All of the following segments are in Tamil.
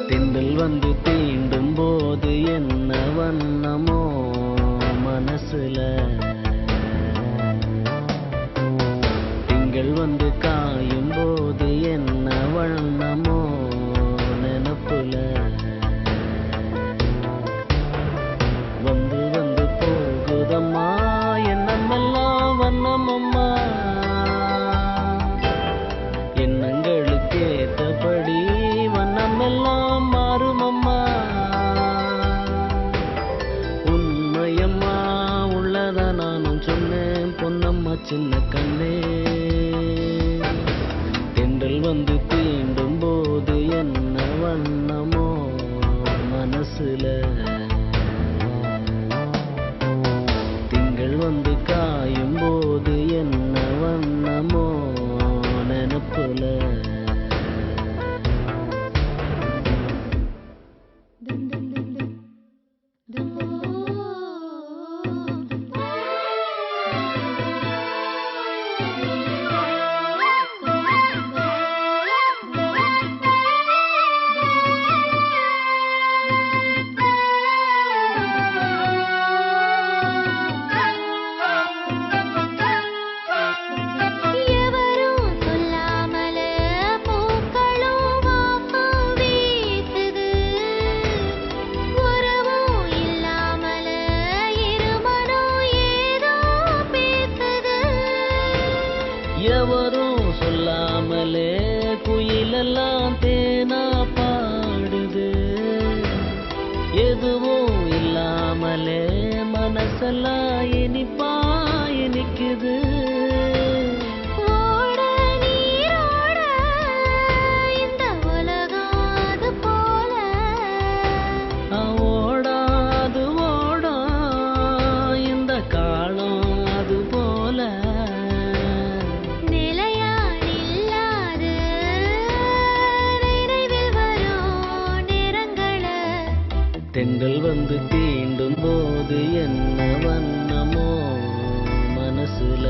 தென்றல் வந்து தீண்டும் போது என்ன வண்ணமோ மனசுல, திங்கள் வந்து காயும் போது என்ன வண்ணமோ நினப்புல, வந்து வந்து போகுதம்மா எண்ணமெல்லாம் வண்ணமம்மா, எண்ணங்களுக்கு ஏற்றபடி வண்ணமெல்லாம் மாறுமம்மா. உண்மையம்மா உள்ளத நானும் சொன்னேன் பொன்னம்மா சின்ன கண்ணே, தென்றல் வந்து தீண்டும் போது என்ன வண்ணமோ மனசுல, திங்கள் வந்து காயும் போது என்ன வண்ணமோ நினப்புல. எவரும் சொல்லாமலே குயிலெல்லாம் தேனா பாடுது, எதுவும் இல்லாமலே மனசெல்லாம் இனிப்பா இனிக்குது. ஓடாது ஓடா இந்த காலம் அது போல, தென்றல் வந்து தீண்டும் போது என்ன வண்ணமோ மனசுல,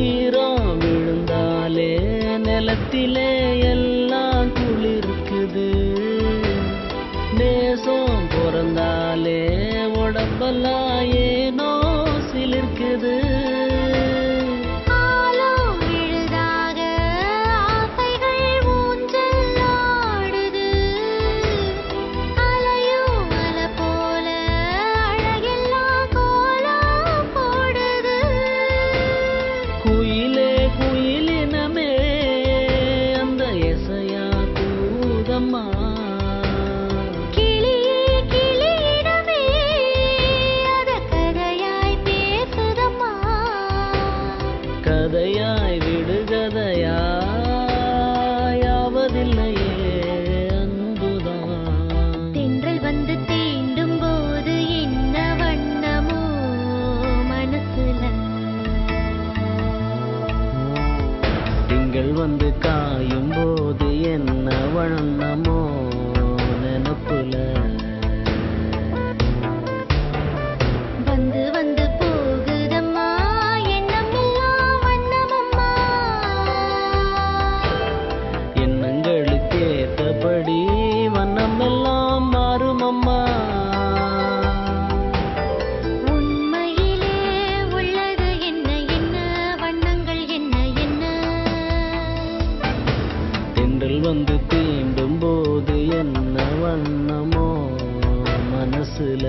ஈரம் விழுந்தாலே நிலத்திலே எல்லாம் குளிர்க்குது, நேசம் பிறந்தாலே உடம்பெல்லாம் ஏனோ சிலிர்க்குது. குயிலே குயிலினமே அந்த எசையா கூதம்மா, கிளியே கிளியிடமே அத கதையாய் பேசுதம்மா, கதையாய் விடுகதையாவதில்லையே அன்புதான். தென்றல் வந்து தீண்டும் போது என்ன வண்ணமோ மனசுல, திங்கள் வந்து காயும் போது என்ன வண்ணமோ நினப்புல, வந்து வந்து போகுதம்மா எண்ணமெல்லாம் வண்ணமம்மா, எண்ணங்களுக்கு ஏற்றபடி வண்ணமெல்லாம் மாறுமம்மா. உண்மையிலே உள்ளது என்ன என்ன வண்ணங்கள் என்ன என்ன, தென்றல் வந்து தீண்டும் போது என்ன வண்ணமோ மனசுல.